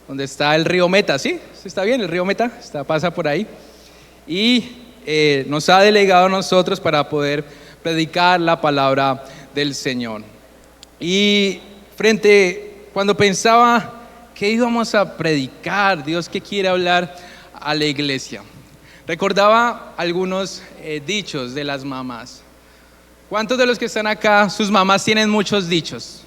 donde está el río Meta, ¿sí? ¿Sí está bien? El río Meta pasa por ahí. Y nos ha delegado a nosotros para poder predicar la palabra del Señor. Y cuando pensaba que íbamos a predicar, Dios que quiere hablar a la iglesia, recordaba algunos dichos de las mamás. ¿Cuántos de los que están acá, sus mamás tienen muchos dichos?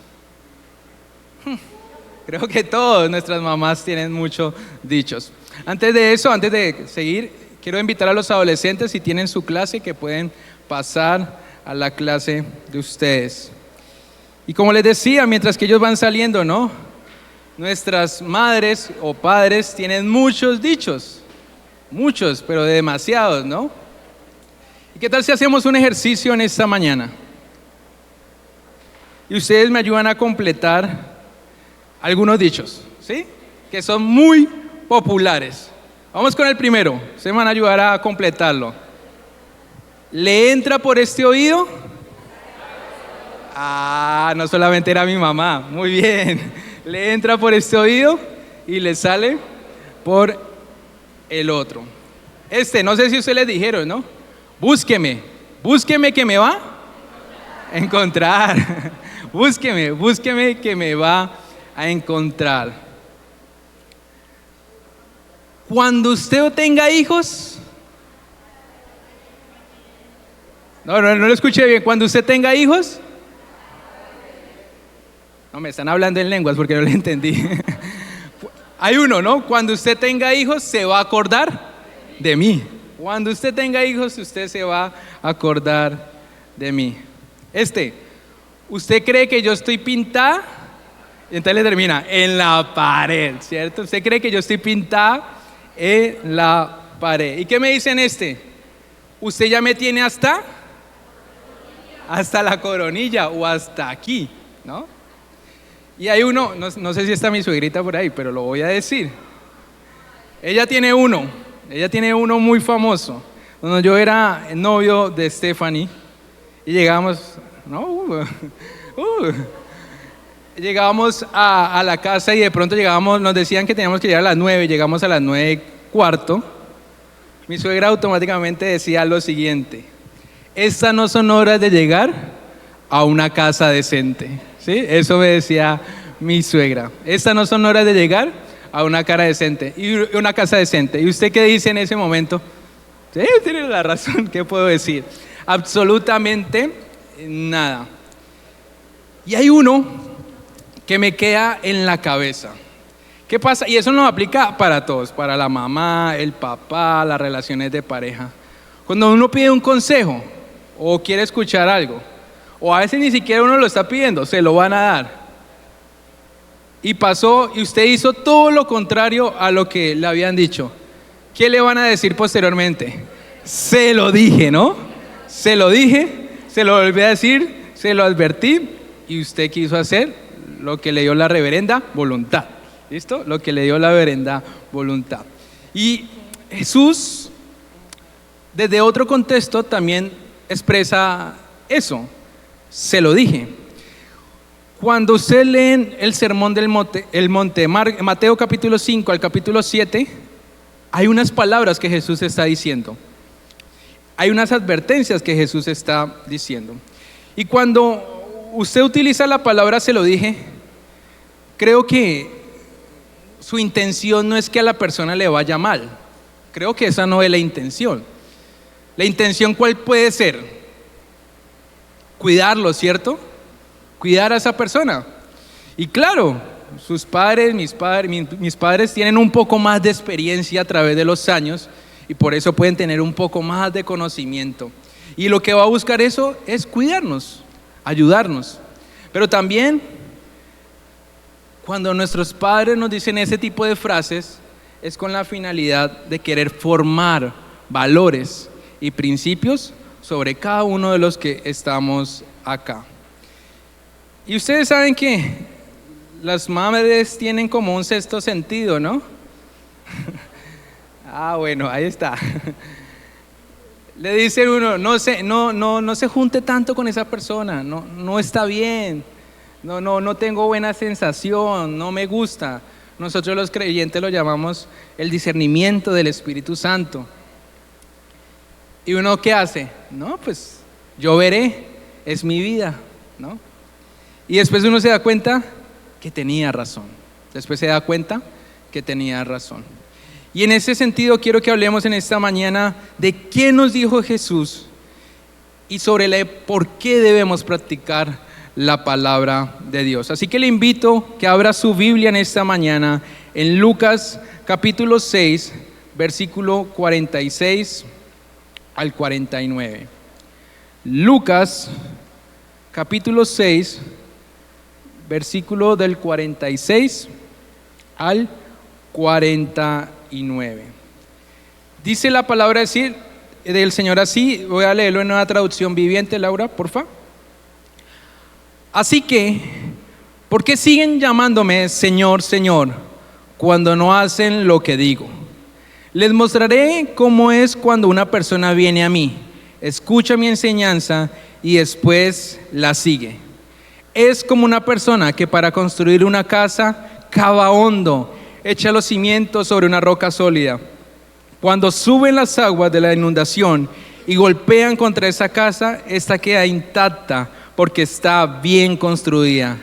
Creo que todas nuestras mamás tienen muchos dichos. Antes de seguir, quiero invitar a los adolescentes, si tienen su clase, que pueden pasar a la clase de ustedes. Y como les decía, mientras que ellos van saliendo, ¿no? Nuestras madres o padres tienen muchos dichos, muchos, pero demasiados, ¿no? ¿Y qué tal si hacemos un ejercicio en esta mañana? Y ustedes me ayudan a completar algunos dichos, ¿sí? Que son muy populares. Vamos con el primero, ustedes me van a ayudar a completarlo. ¿Le entra por este oído? No solamente era mi mamá, muy bien. Le entra por este oído y le sale por el otro. No sé si ustedes les dijeron, ¿no? Búsqueme que me va a encontrar. Búsqueme que me va a encontrar. Cuando usted tenga hijos, no lo escuché bien. Cuando usted tenga hijos, no me están hablando en lenguas porque no le entendí. Hay uno, ¿no? Cuando usted tenga hijos, se va a acordar de mí. Cuando usted tenga hijos, usted se va a acordar de mí. ¿Usted cree que yo estoy pintada? Y entonces le termina, en la pared, ¿cierto? ¿Usted cree que yo estoy pintada en la pared? ¿Y qué me dicen Usted ya me tiene hasta la coronilla o hasta aquí, ¿no? Y hay uno, no sé si está mi suegrita por ahí, pero lo voy a decir. Ella tiene uno muy famoso. Cuando yo era novio de Stephanie y llegábamos, llegábamos a la casa y de pronto nos decían que teníamos que llegar a las 9, llegamos a las 9:15. Mi suegra automáticamente decía lo siguiente: estas no son horas de llegar a una casa decente, ¿sí? Eso me decía mi suegra. Estas no son horas de llegar a una casa decente. ¿Y usted qué dice en ese momento? Sí, tiene la razón. ¿Qué puedo decir? Absolutamente nada. Y hay uno que me queda en la cabeza. ¿Qué pasa? Y eso no aplica para todos, para la mamá, el papá, las relaciones de pareja. Cuando uno pide un consejo o quiere escuchar algo, o a veces ni siquiera uno lo está pidiendo, se lo van a dar. Y pasó y usted hizo todo lo contrario a lo que le habían dicho. ¿Qué le van a decir posteriormente? Se lo dije, ¿no? Se lo dije, se lo volví a decir, se lo advertí y usted quiso hacer lo que le dio la reverenda voluntad. ¿Listo? Lo que le dio la reverenda voluntad. Y Jesús, desde otro contexto, también expresa eso. Se lo dije. Cuando usted leen el sermón del monte, Mateo capítulo 5 al capítulo 7, hay unas palabras que Jesús está diciendo. Hay unas advertencias que Jesús está diciendo. Y cuando usted utiliza la palabra se lo dije, creo que su intención no es que a la persona le vaya mal. Creo que esa no es la intención. La intención, ¿cuál puede ser? Cuidarlo, ¿cierto? Cuidar a esa persona. Y claro, sus padres, mis padres tienen un poco más de experiencia a través de los años y por eso pueden tener un poco más de conocimiento. Y lo que va a buscar eso es cuidarnos, ayudarnos. Pero también, cuando nuestros padres nos dicen ese tipo de frases, es con la finalidad de querer formar valores y principios sobre cada uno de los que estamos acá. Y ustedes saben que las madres tienen como un sexto sentido, ¿no? Bueno, ahí está. Le dice uno, no se junte tanto con esa persona, no está bien, no tengo buena sensación, no me gusta. nosotros los creyentes lo llamamos el discernimiento del Espíritu Santo. ¿Y uno qué hace? No, pues yo veré, es mi vida, ¿no? Y después uno se da cuenta que tenía razón. Después se da cuenta que tenía razón. Y en ese sentido quiero que hablemos en esta mañana de qué nos dijo Jesús y sobre por qué debemos practicar la palabra de Dios. Así que le invito que abra su Biblia en esta mañana en Lucas capítulo 6, versículo 46 al 49. Lucas capítulo 6, versículo del 46 al 49. Dice la palabra del Señor así, voy a leerlo en Nueva Traducción Viviente, Laura, porfa. Así que, ¿por qué siguen llamándome Señor, Señor, cuando no hacen lo que digo? Les mostraré cómo es cuando una persona viene a mí, escucha mi enseñanza y después la sigue. Es como una persona que para construir una casa cava hondo, echa los cimientos sobre una roca sólida. Cuando suben las aguas de la inundación y golpean contra esa casa, esta queda intacta porque está bien construida.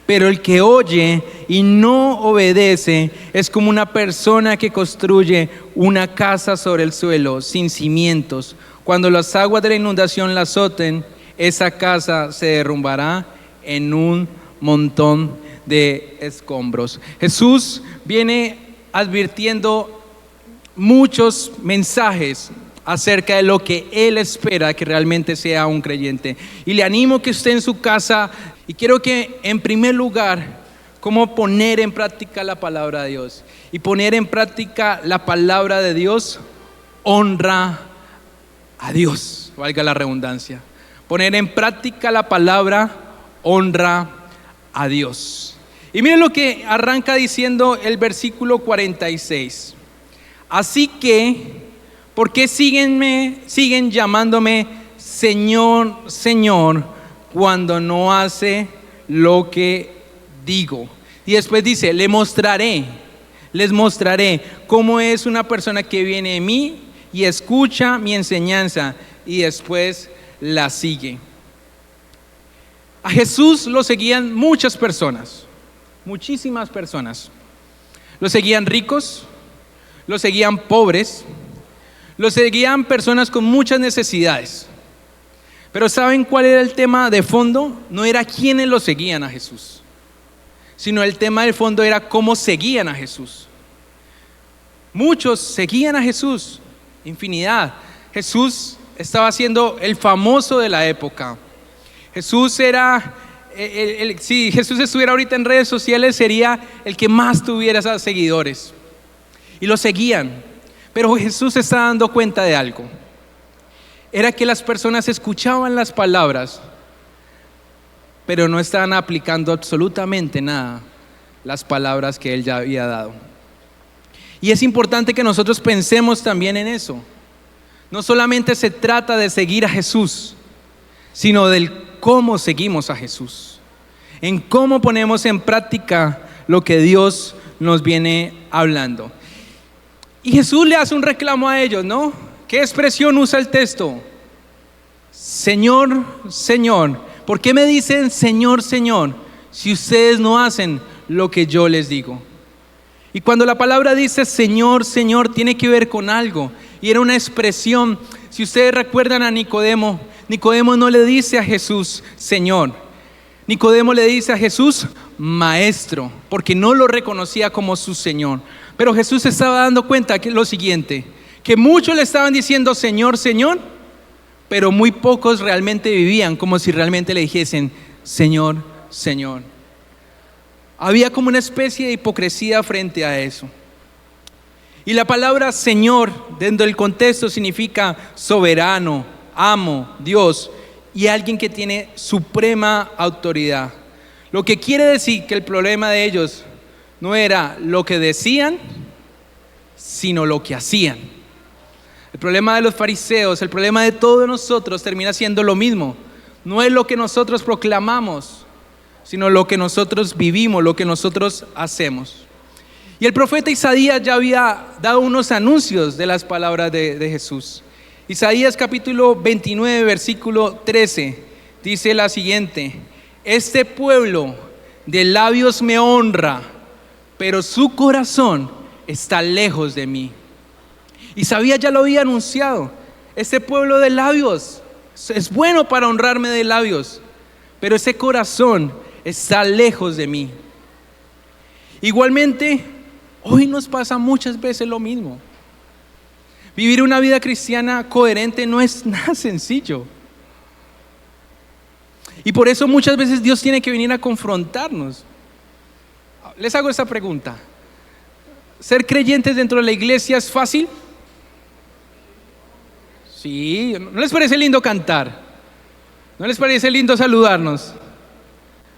Pero el que oye y no obedece es como una persona que construye una casa sobre el suelo sin cimientos. Cuando las aguas de la inundación la azoten, esa casa se derrumbará en un montón de escombros. Jesús viene advirtiendo muchos mensajes acerca de lo que Él espera que realmente sea un creyente. Y le animo que esté en su casa y quiero que en primer lugar, cómo poner en práctica la palabra de Dios. Y poner en práctica la palabra de Dios honra a Dios, valga la redundancia. Poner en práctica la palabra honra a Dios. Y miren lo que arranca diciendo el versículo 46. Así que, ¿por qué siguen llamándome Señor, Señor, cuando no hace lo que digo? Y después dice, les mostraré cómo es una persona que viene a mí y escucha mi enseñanza y después la sigue. A Jesús lo seguían muchas personas, muchísimas personas. Lo seguían ricos, lo seguían pobres, lo seguían personas con muchas necesidades. Pero ¿saben cuál era el tema de fondo? No era quiénes lo seguían a Jesús, sino el tema de fondo era cómo seguían a Jesús. Muchos seguían a Jesús, infinidad. Jesús estaba siendo el famoso de la época. Jesús era, si Jesús estuviera ahorita en redes sociales, sería el que más tuviera seguidores. Y lo seguían, pero Jesús se está dando cuenta de algo. Era que las personas escuchaban las palabras, pero no estaban aplicando absolutamente nada las palabras que Él ya había dado. Y es importante que nosotros pensemos también en eso. No solamente se trata de seguir a Jesús, sino del cómo seguimos a Jesús, en cómo ponemos en práctica lo que Dios nos viene hablando. Y Jesús le hace un reclamo a ellos, ¿no? ¿Qué expresión usa el texto? Señor, Señor. ¿Por qué me dicen Señor, Señor, si ustedes no hacen lo que yo les digo? Y cuando la palabra dice Señor, Señor, tiene que ver con algo. Y era una expresión. Si ustedes recuerdan a Nicodemo, Nicodemo no le dice a Jesús Señor. Nicodemo le dice a Jesús Maestro, porque no lo reconocía como su Señor. Pero Jesús se estaba dando cuenta que lo siguiente, que muchos le estaban diciendo Señor, Señor, pero muy pocos realmente vivían como si realmente le dijesen Señor, Señor. Había como una especie de hipocresía frente a eso. Y la palabra Señor, dentro del contexto, significa soberano, amo, Dios y alguien que tiene suprema autoridad. Lo que quiere decir que el problema de ellos no era lo que decían, sino lo que hacían. El problema de los fariseos, el problema de todos nosotros termina siendo lo mismo. No es lo que nosotros proclamamos, sino lo que nosotros vivimos, lo que nosotros hacemos. Y el profeta Isaías ya había dado unos anuncios de las palabras de Jesús. Isaías capítulo 29, versículo 13, dice la siguiente: este pueblo de labios me honra, pero su corazón está lejos de mí. Isaías ya lo había anunciado. Este pueblo de labios es bueno para honrarme de labios, pero ese corazón está lejos de mí. Igualmente, hoy nos pasa muchas veces lo mismo. Vivir una vida cristiana coherente no es nada sencillo. Y por eso muchas veces Dios tiene que venir a confrontarnos. Les hago esta pregunta: ¿ser creyentes dentro de la iglesia es fácil? Sí. ¿No les parece lindo cantar? ¿No les parece lindo saludarnos?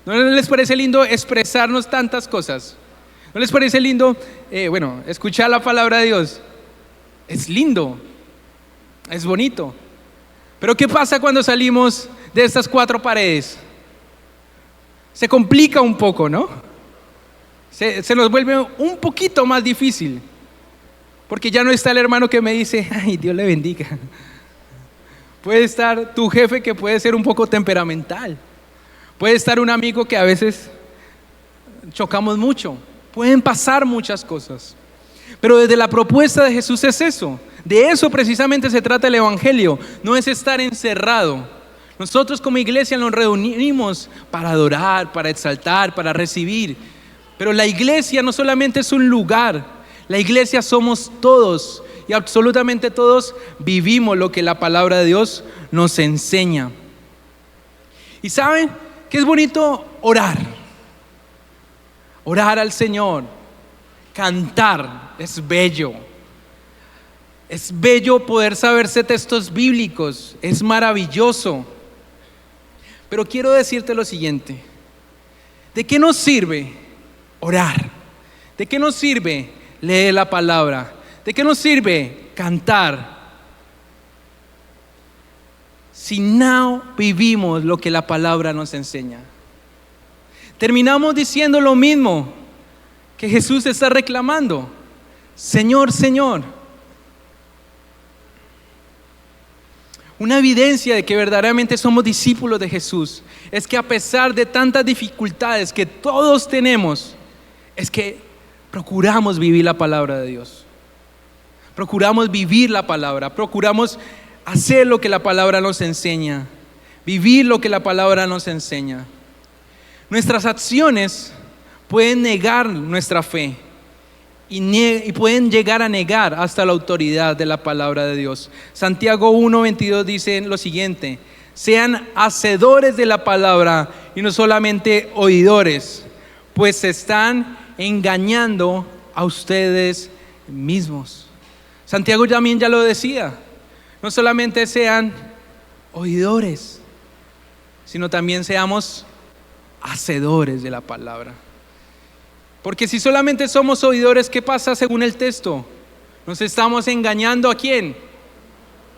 ¿No les parece lindo expresarnos tantas cosas? ¿No les parece lindo, escuchar la palabra de Dios? Es lindo, es bonito. Pero ¿qué pasa cuando salimos de estas cuatro paredes? Se complica un poco, ¿no? Se nos vuelve un poquito más difícil, porque ya no está el hermano que me dice: ay, Dios le bendiga. Puede estar tu jefe, que puede ser un poco temperamental. Puede estar un amigo que a veces chocamos mucho. Pueden pasar muchas cosas. Pero desde la propuesta de Jesús es eso. De eso precisamente se trata el evangelio. No es estar encerrado. Nosotros como iglesia nos reunimos para adorar, para exaltar, para recibir. Pero la iglesia no solamente es un lugar. La iglesia somos todos. Y absolutamente todos vivimos lo que la palabra de Dios nos enseña. Y ¿saben qué es bonito? Orar. Orar al Señor. Cantar es bello. Es bello poder saberse textos bíblicos. Es maravilloso. Pero quiero decirte lo siguiente: ¿de qué nos sirve orar? ¿De qué nos sirve leer la palabra? ¿De qué nos sirve cantar si no vivimos lo que la palabra nos enseña? Terminamos diciendo lo mismo que Jesús está reclamando: Señor, Señor. Una evidencia de que verdaderamente somos discípulos de Jesús es que a pesar de tantas dificultades que todos tenemos, es que procuramos vivir la palabra de Dios. Procuramos vivir la palabra, procuramos hacer lo que la palabra nos enseña, vivir lo que la palabra nos enseña. Nuestras acciones pueden negar nuestra fe y pueden llegar a negar hasta la autoridad de la palabra de Dios. Santiago 1:22 dice lo siguiente: sean hacedores de la palabra y no solamente oidores, pues se están engañando a ustedes mismos. Santiago también ya lo decía: no solamente sean oidores, sino también seamos hacedores de la palabra. Porque si solamente somos oidores, ¿qué pasa según el texto? Nos estamos engañando ¿a quién?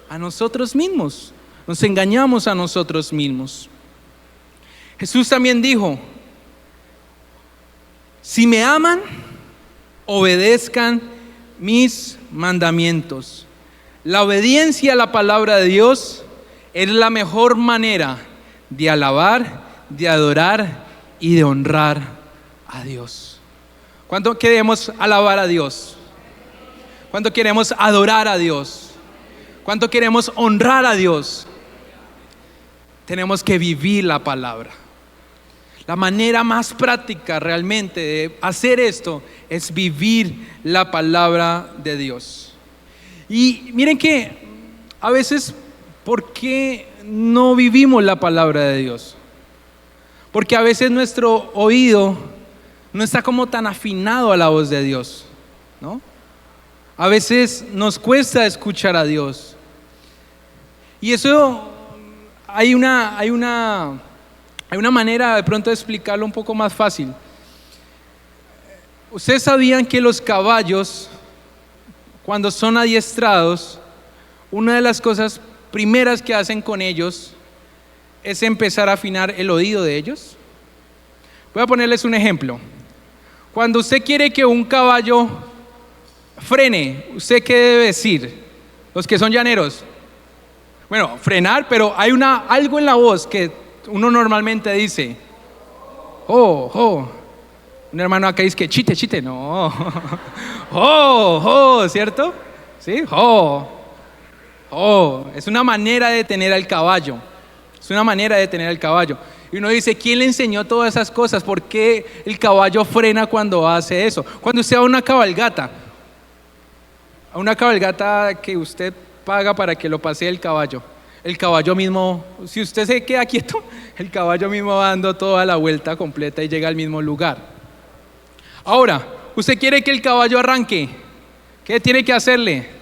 A nosotros mismos. Nos engañamos a nosotros mismos. Jesús también dijo: si me aman, obedezcan mis mandamientos. La obediencia a la palabra de Dios es la mejor manera de alabar, de adorar y de honrar a Dios. ¿Cuánto queremos alabar a Dios? ¿Cuánto queremos adorar a Dios? ¿Cuánto queremos honrar a Dios? Tenemos que vivir la palabra. La manera más práctica realmente de hacer esto es vivir la palabra de Dios. Y miren que a veces, ¿por qué no vivimos la palabra de Dios? Porque a veces nuestro oído no está como tan afinado a la voz de Dios, ¿no? A veces nos cuesta escuchar a Dios. Y eso hay una manera de pronto de explicarlo un poco más fácil. ¿Ustedes sabían que los caballos, cuando son adiestrados, una de las cosas primeras que hacen con ellos es empezar a afinar el oído de ellos? Voy a ponerles un ejemplo. Cuando usted quiere que un caballo frene, ¿usted qué debe decir? Los que son llaneros. Bueno, frenar, pero hay algo en la voz que uno normalmente dice. Oh, oh. Un hermano acá dice que chite, chite. No. Oh, oh, ¿cierto? Sí, oh. Oh, es una manera de tener al caballo. Es una manera de tener al caballo. Y uno dice, ¿quién le enseñó todas esas cosas? ¿Por qué el caballo frena cuando hace eso? Cuando usted va a una cabalgata que usted paga para que lo pasee el caballo mismo, si usted se queda quieto, el caballo mismo va dando toda la vuelta completa y llega al mismo lugar. Ahora, usted quiere que el caballo arranque, ¿qué tiene que hacerle?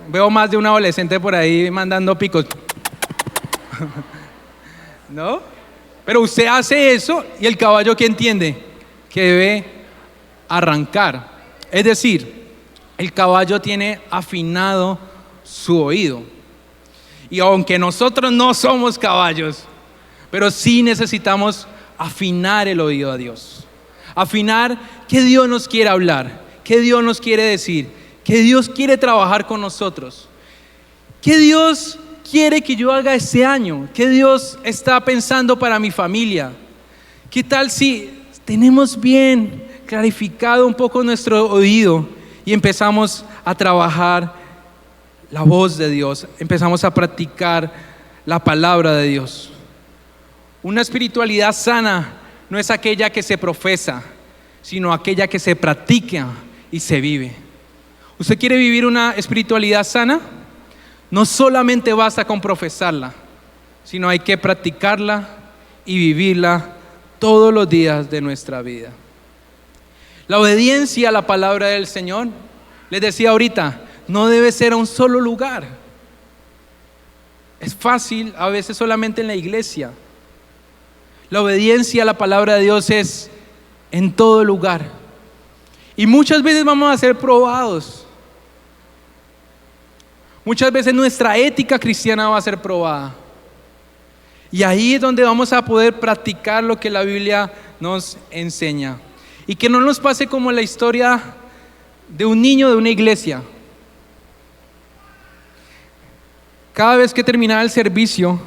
Veo más de un adolescente por ahí mandando picos. ¿No? Pero usted hace eso y el caballo, ¿qué entiende? Que debe arrancar. Es decir, el caballo tiene afinado su oído. Y aunque nosotros no somos caballos, pero sí necesitamos afinar el oído a Dios. Afinar qué Dios nos quiere hablar, qué Dios nos quiere decir, qué Dios quiere trabajar con nosotros, qué Dios quiere que yo haga este año, qué Dios está pensando para mi familia. ¿Qué tal si tenemos bien clarificado un poco nuestro oído y empezamos a trabajar la voz de Dios, empezamos a practicar la palabra de Dios? Una espiritualidad sana no es aquella que se profesa, sino aquella que se practica y se vive. ¿Usted quiere vivir una espiritualidad sana? No solamente basta con profesarla, sino hay que practicarla y vivirla todos los días de nuestra vida. La obediencia a la palabra del Señor, les decía ahorita, no debe ser a un solo lugar. Es fácil a veces solamente en la iglesia. La obediencia a la palabra de Dios es en todo lugar. Y muchas veces vamos a ser probados. Muchas veces nuestra ética cristiana va a ser probada. Y ahí es donde vamos a poder practicar lo que la Biblia nos enseña. Y que no nos pase como la historia de un niño de una iglesia. Cada vez que terminaba el servicio,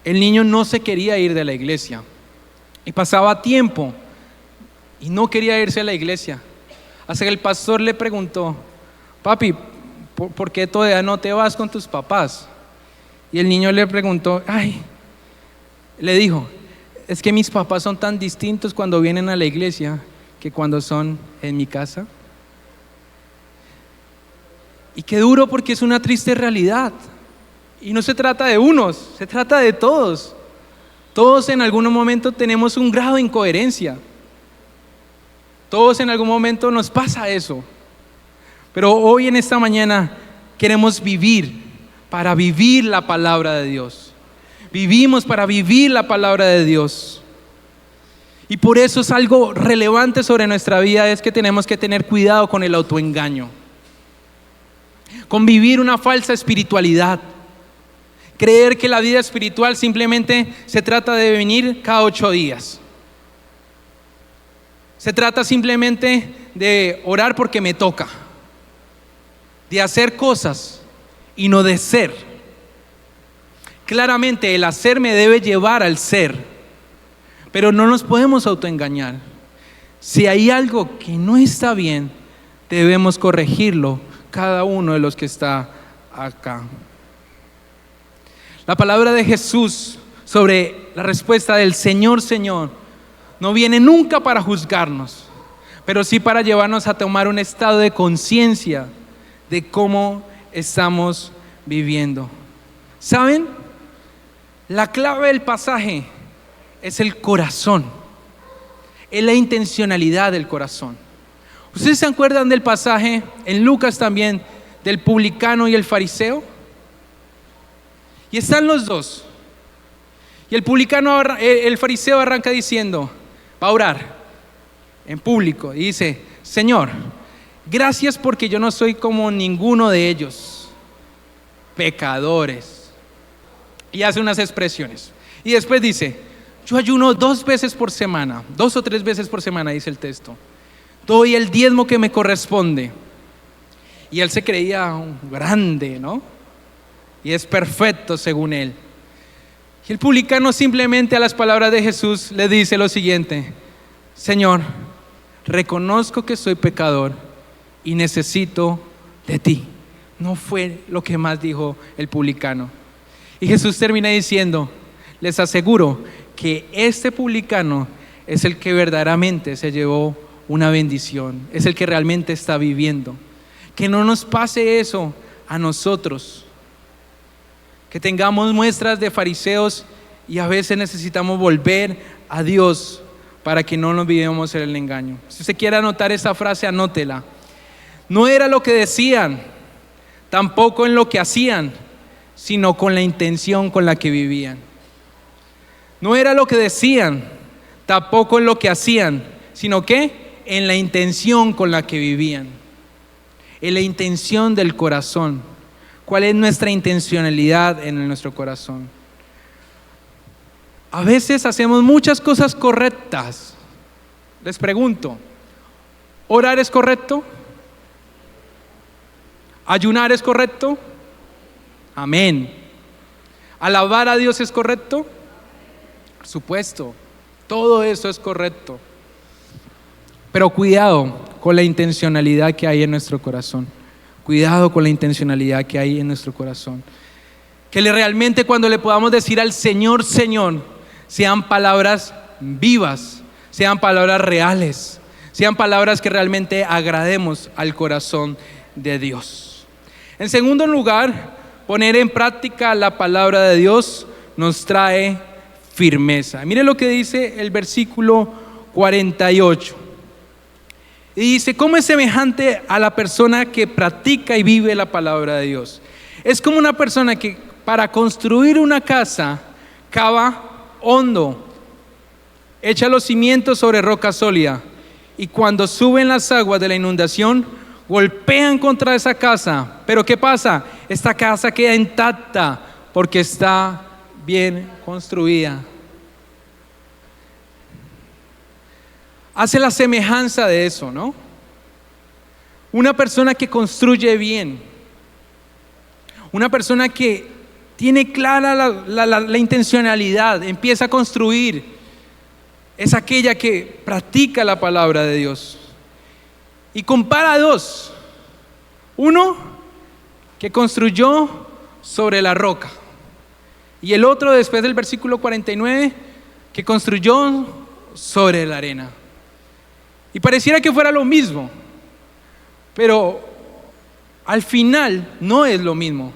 el niño no se quería ir de la iglesia. Y pasaba tiempo y no quería irse a la iglesia. Hasta que el pastor le preguntó: papi, ¿por qué todavía no te vas con tus papás? Y el niño le preguntó, le dijo, es que mis papás son tan distintos cuando vienen a la iglesia que cuando son en mi casa. Y qué duro, porque es una triste realidad. Y no se trata de unos, se trata de todos. Todos en algún momento tenemos un grado de incoherencia. Todos en algún momento nos pasa eso. Pero hoy en esta mañana queremos vivir para vivir la palabra de Dios. Vivimos para vivir la palabra de Dios. Y por eso es algo relevante sobre nuestra vida, es que tenemos que tener cuidado con el autoengaño, con vivir una falsa espiritualidad. Creer que la vida espiritual simplemente se trata de venir cada 8 días. Se trata simplemente de orar porque me toca, de hacer cosas y no de ser. Claramente el hacer me debe llevar al ser, pero no nos podemos autoengañar. Si hay algo que no está bien, debemos corregirlo cada uno de los que está acá. La palabra de Jesús sobre la respuesta del Señor, Señor, no viene nunca para juzgarnos, pero sí para llevarnos a tomar un estado de conciencia de cómo estamos viviendo. ¿Saben? La clave del pasaje es el corazón, es la intencionalidad del corazón. ¿Ustedes se acuerdan del pasaje en Lucas también del publicano y el fariseo? Y están los dos. Y el fariseo arranca diciendo, va a orar en público y dice: Señor, gracias porque yo no soy como ninguno de ellos, pecadores. Y hace unas expresiones. Y después dice, yo ayuno 2 veces por semana, 2 o 3 veces por semana, dice el texto. Doy el diezmo que me corresponde. Y él se creía un grande, ¿no? Y es perfecto según él. Y el publicano simplemente a las palabras de Jesús le dice lo siguiente: Señor, reconozco que soy pecador y necesito de ti. No fue lo que más dijo el publicano. Y Jesús termina diciendo, les aseguro que este publicano es el que verdaderamente se llevó una bendición, es el que realmente está viviendo. Que no nos pase eso a nosotros, que tengamos muestras de fariseos y a veces necesitamos volver a Dios para que no nos vivamos en el engaño. Si usted quiere anotar esta frase, anótela. No era lo que decían, tampoco en lo que hacían, sino con la intención con la que vivían. No era lo que decían, tampoco en lo que hacían, sino que en la intención con la que vivían. En la intención del corazón. ¿Cuál es nuestra intencionalidad en nuestro corazón? A veces hacemos muchas cosas correctas. Les pregunto, ¿orar es correcto? ¿Ayunar es correcto? Amén. ¿Alabar a Dios es correcto? Por supuesto, todo eso es correcto. Pero cuidado con la intencionalidad que hay en nuestro corazón. Cuidado con la intencionalidad que hay en nuestro corazón. Que realmente cuando le podamos decir al Señor, Señor, sean palabras vivas, sean palabras reales, sean palabras que realmente agrademos al corazón de Dios. En segundo lugar, poner en práctica la palabra de Dios nos trae firmeza. Mire lo que dice el versículo 48. Y dice, ¿cómo es semejante a la persona que practica y vive la palabra de Dios? Es como una persona que para construir una casa cava hondo, echa los cimientos sobre roca sólida, y cuando suben las aguas de la inundación, golpean contra esa casa. Pero ¿qué pasa? Esta casa queda intacta porque está bien construida. Hace la semejanza de eso, ¿no? Una persona que construye bien, una persona que tiene clara la intencionalidad, empieza a construir, es aquella que practica la palabra de Dios. Y compara a dos: uno que construyó sobre la roca, y el otro, después del versículo 49, que construyó sobre la arena. Y pareciera que fuera lo mismo, pero al final no es lo mismo.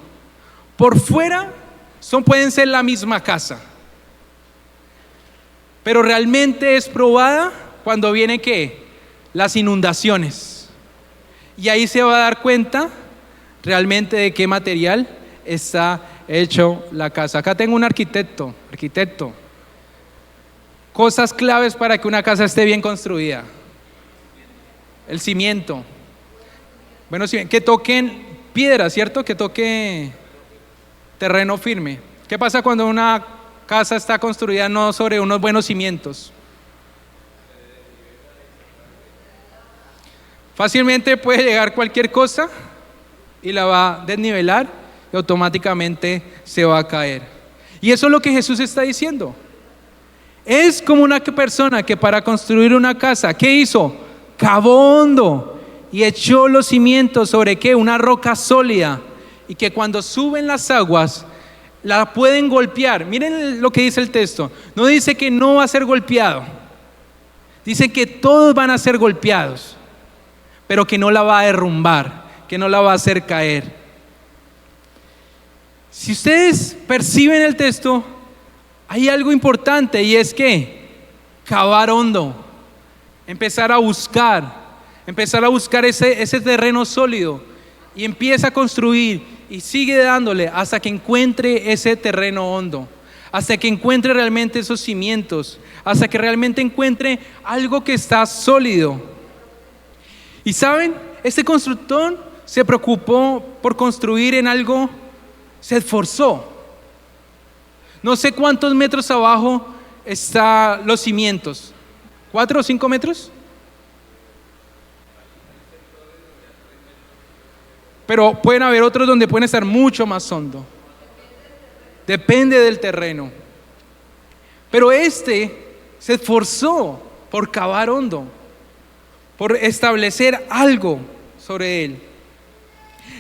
Por fuera pueden ser la misma casa, pero realmente es probada cuando viene ¿qué? Las inundaciones. Y ahí se va a dar cuenta realmente de qué material está hecho la casa. Acá tengo un arquitecto. Cosas claves para que una casa esté bien construida: el cimiento. Bueno, que toquen piedra, ¿cierto? Que toque terreno firme. ¿Qué pasa cuando una casa está construida no sobre unos buenos cimientos? Fácilmente puede llegar cualquier cosa y la va a desnivelar y automáticamente se va a caer. Y eso es lo que Jesús está diciendo. Es como una persona que para construir una casa, ¿qué hizo? Cavó hondo y echó los cimientos sobre ¿qué? Una roca sólida, y que cuando suben las aguas la pueden golpear. Miren lo que dice el texto. No dice que no va a ser golpeado, dice que todos van a ser golpeados, pero que no la va a derrumbar, que no la va a hacer caer. Si ustedes perciben el texto, hay algo importante, y es que cavar hondo, empezar a buscar ese terreno sólido, y empieza a construir y sigue dándole hasta que encuentre ese terreno hondo, hasta que encuentre realmente esos cimientos, hasta que realmente encuentre algo que está sólido. Y saben, este constructor se preocupó por construir en algo, se esforzó. No sé cuántos metros abajo están los cimientos. ¿4 o 5 metros? Pero pueden haber otros donde pueden estar mucho más hondo. Depende del terreno. Pero este se esforzó por cavar hondo, por establecer algo sobre él.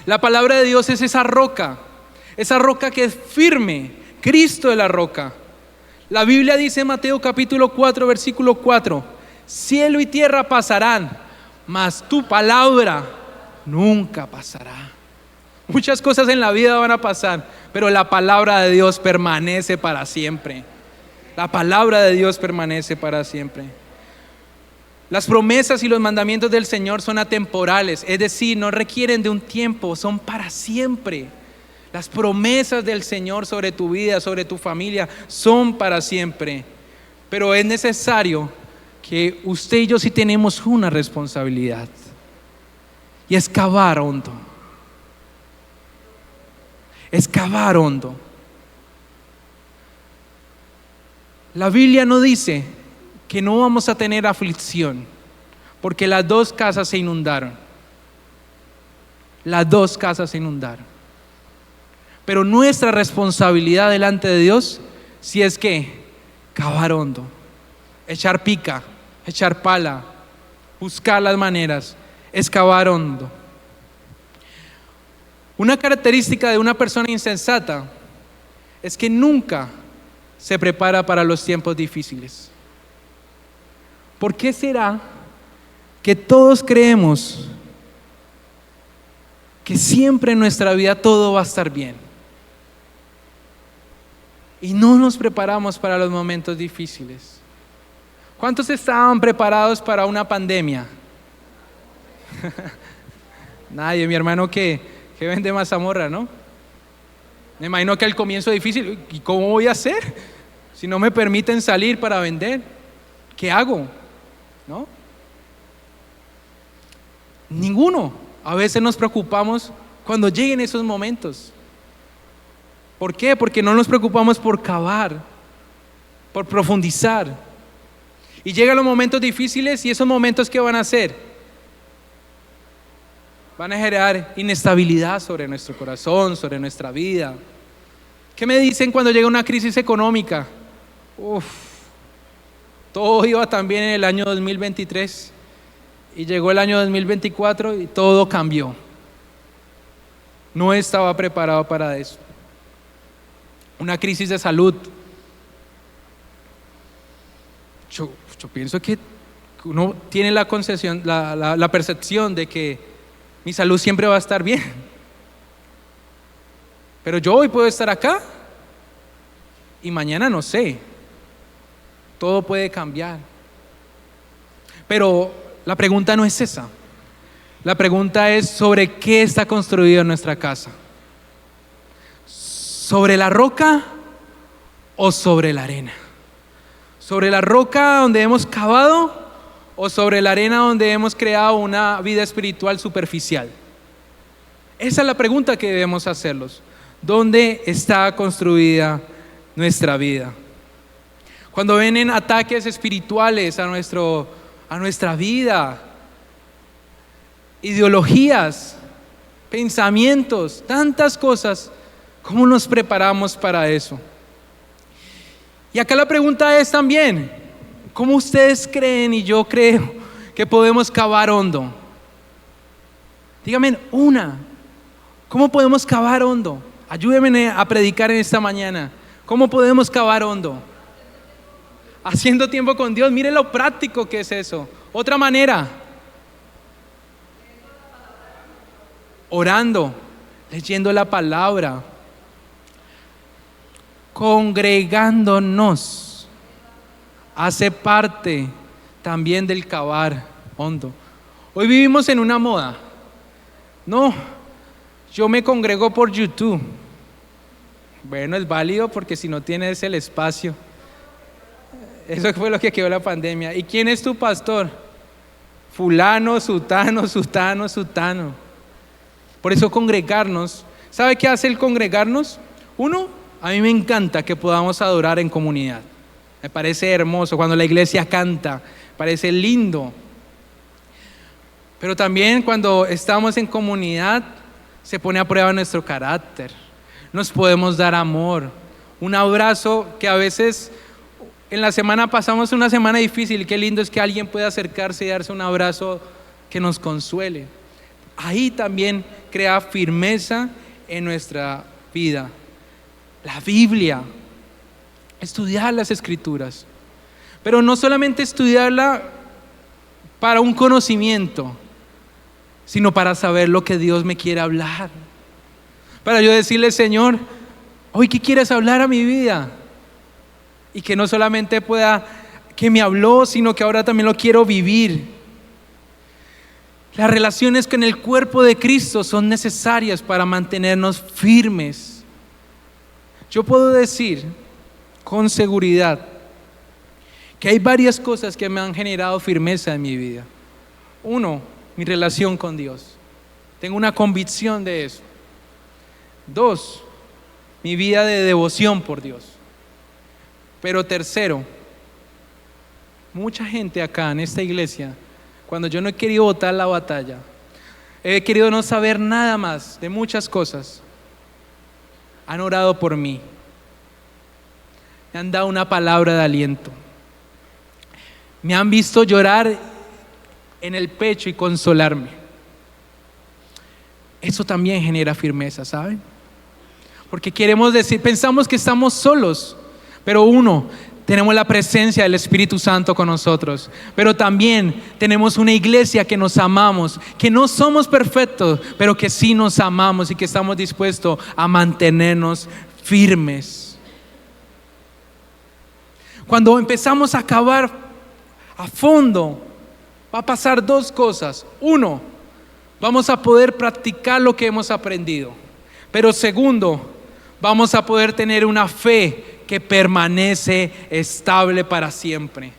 La palabra de Dios es esa roca que es firme. Cristo es la roca. La Biblia dice en Mateo capítulo 4, versículo 4: cielo y tierra pasarán, mas tu palabra nunca pasará. Muchas cosas en la vida van a pasar, pero la palabra de Dios permanece para siempre. La palabra de Dios permanece para siempre. Las promesas y los mandamientos del Señor son atemporales, es decir, no requieren de un tiempo, son para siempre. Las promesas del Señor sobre tu vida, sobre tu familia, son para siempre. Pero es necesario que usted y yo sí tenemos una responsabilidad, y es cavar hondo. Es cavar hondo. La Biblia no dice que no vamos a tener aflicción, porque las 2 casas se inundaron. Las 2 casas se inundaron. Pero nuestra responsabilidad delante de Dios, si es que cavar hondo, echar pica, echar pala, buscar las maneras, es cavar hondo. Una característica de una persona insensata es que nunca se prepara para los tiempos difíciles. ¿Por qué será que todos creemos que siempre en nuestra vida todo va a estar bien y no nos preparamos para los momentos difíciles? ¿Cuántos estaban preparados para una pandemia? Nadie. Mi hermano que vende mazamorra, ¿no? Me imagino que al comienzo difícil, ¿y cómo voy a hacer? Si no me permiten salir para vender, ¿qué hago? ¿No? Ninguno. A veces nos preocupamos cuando lleguen esos momentos. ¿Por qué? Porque no nos preocupamos por cavar, por profundizar. Y llegan los momentos difíciles, y esos momentos, ¿qué van a hacer? Van a generar inestabilidad sobre nuestro corazón, sobre nuestra vida. ¿Qué me dicen cuando llega una crisis económica? Todo iba tan bien en el año 2023 y llegó el año 2024 y todo cambió. No estaba preparado para eso. Una crisis de salud. Yo pienso que uno tiene la concepción, la percepción de que mi salud siempre va a estar bien. Pero yo hoy puedo estar acá y mañana no sé. Todo puede cambiar. Pero la pregunta no es esa. La pregunta es sobre qué está construida nuestra casa. ¿Sobre la roca o sobre la arena? ¿Sobre la roca donde hemos cavado o sobre la arena donde hemos creado una vida espiritual superficial? Esa es la pregunta que debemos hacerlos. ¿Dónde está construida nuestra vida? Cuando vienen ataques espirituales a nuestra vida, ideologías, pensamientos, tantas cosas, ¿cómo nos preparamos para eso? Y acá la pregunta es también, ¿cómo ustedes creen y yo creo que podemos cavar hondo? Díganme ¿cómo podemos cavar hondo? Ayúdenme a predicar en esta mañana. ¿Cómo podemos cavar hondo? Haciendo tiempo con Dios. Mire lo práctico que es eso. Otra manera, orando, leyendo la palabra, congregándonos, hace parte también del cavar hondo. Hoy vivimos en una moda. No, yo me congrego por YouTube. Bueno, es válido porque si no tienes el espacio. Eso fue lo que quedó la pandemia. ¿Y quién es tu pastor? Fulano, sutano, sutano, sutano. Por eso congregarnos. ¿Sabe qué hace el congregarnos? Uno, A mí me encanta que podamos adorar en comunidad. Me parece hermoso cuando la iglesia canta, parece lindo. Pero también cuando estamos en comunidad se pone a prueba nuestro carácter. Nos podemos dar amor, un abrazo que a veces en la semana pasamos una semana difícil. Qué lindo es que alguien pueda acercarse y darse un abrazo que nos consuele. Ahí también crea firmeza en nuestra vida. La Biblia, estudiar las Escrituras, pero no solamente estudiarla para un conocimiento, sino para saber lo que Dios me quiere hablar. Para yo decirle: Señor, hoy ¿qué quieres hablar a mi vida? Y que no solamente que me habló, sino que ahora también lo quiero vivir. Las relaciones con el cuerpo de Cristo son necesarias para mantenernos firmes. Yo puedo decir con seguridad que hay varias cosas que me han generado firmeza en mi vida. Uno, mi relación con Dios. Tengo una convicción de eso. Dos, mi vida de devoción por Dios. Pero tercero, mucha gente acá en esta iglesia, cuando yo no he querido botar la batalla, he querido no saber nada más de muchas cosas, han orado por mí, me han dado una palabra de aliento, me han visto llorar en el pecho y consolarme. Eso también genera firmeza, ¿saben? Porque pensamos que estamos solos, pero tenemos la presencia del Espíritu Santo con nosotros, pero también tenemos una iglesia que nos amamos, que no somos perfectos, pero que sí nos amamos y que estamos dispuestos a mantenernos firmes. Cuando empezamos a cavar a fondo, va a pasar dos cosas. Uno, vamos a poder practicar lo que hemos aprendido, pero segundo, vamos a poder tener una fe que permanece estable para siempre.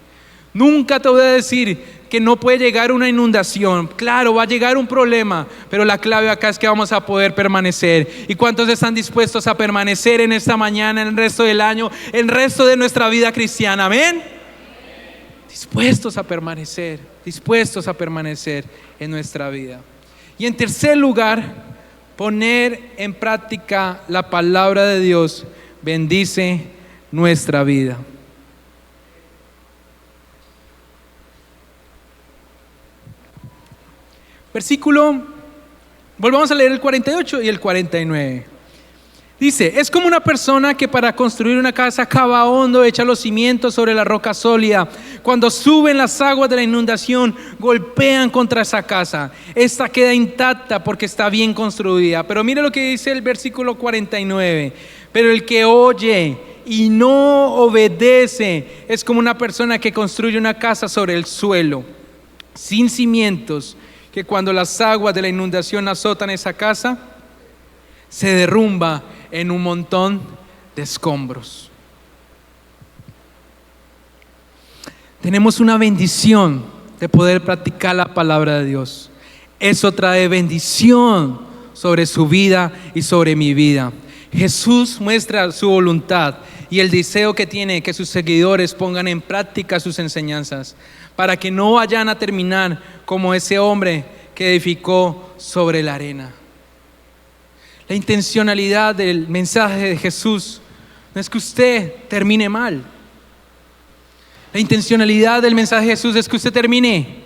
Nunca te voy a decir que no puede llegar una inundación. Claro, va a llegar un problema, pero la clave acá es que vamos a poder permanecer. ¿Y cuántos están dispuestos a permanecer en esta mañana, en el resto del año, en el resto de nuestra vida cristiana? ¿Amén? Dispuestos a permanecer en nuestra vida. Y en tercer lugar, poner en práctica la palabra de Dios bendice nuestra vida. Volvamos a leer el 48 y el 49. Dice: es como una persona que para construir una casa cava hondo, echa los cimientos sobre la roca sólida. Cuando suben las aguas de la inundación, golpean contra esa casa. Esta queda intacta porque está bien construida. Pero mire lo que dice el versículo 49. Pero el que oye y no obedece es como una persona que construye una casa sobre el suelo, sin cimientos, que cuando las aguas de la inundación azotan esa casa, se derrumba en un montón de escombros. Tenemos una bendición de poder practicar la palabra de Dios. Eso trae bendición sobre su vida y sobre mi vida. Jesús muestra su voluntad y el deseo que tiene que sus seguidores pongan en práctica sus enseñanzas, para que no vayan a terminar como ese hombre que edificó sobre la arena. La intencionalidad del mensaje de Jesús no es que usted termine mal. La intencionalidad del mensaje de Jesús es que usted termine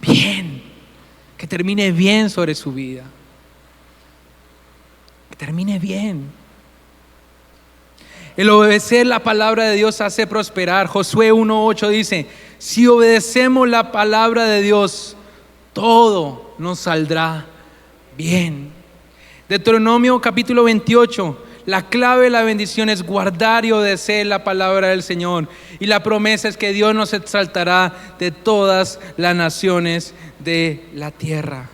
bien, que termine bien sobre su vida, que termine bien. El obedecer la palabra de Dios hace prosperar. Josué 1:8 dice: si obedecemos la palabra de Dios, todo nos saldrá bien. Deuteronomio capítulo 28, la clave de la bendición es guardar y obedecer la palabra del Señor. Y la promesa es que Dios nos exaltará de todas las naciones de la tierra.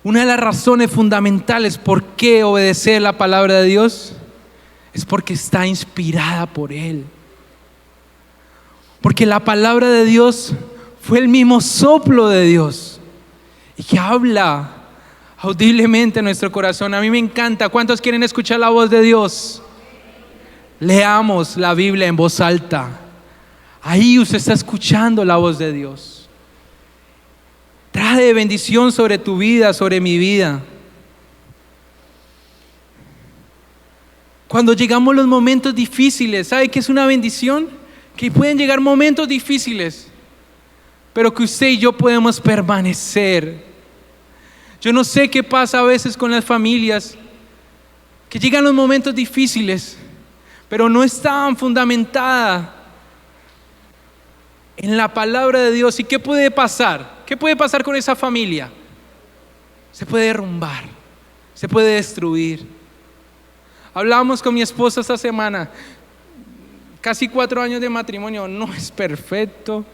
Una de las razones fundamentales por qué obedecer la palabra de Dios es porque está inspirada por Él. Porque la palabra de Dios fue el mismo soplo de Dios y que habla audiblemente en nuestro corazón. A mí me encanta. ¿Cuántos quieren escuchar la voz de Dios? Leamos la Biblia en voz alta. Ahí usted está escuchando la voz de Dios. Trae bendición sobre tu vida, sobre mi vida. Cuando llegamos los momentos difíciles, ¿sabe qué es una bendición? Que pueden llegar momentos difíciles, pero que usted y yo podemos permanecer. Yo no sé qué pasa a veces con las familias, que llegan los momentos difíciles, pero no están fundamentadas en la palabra de Dios. ¿Y qué puede pasar? ¿Qué puede pasar con esa familia? Se puede derrumbar, se puede destruir. Hablamos con mi esposa esta semana. Casi 4 años de matrimonio, no es perfecto,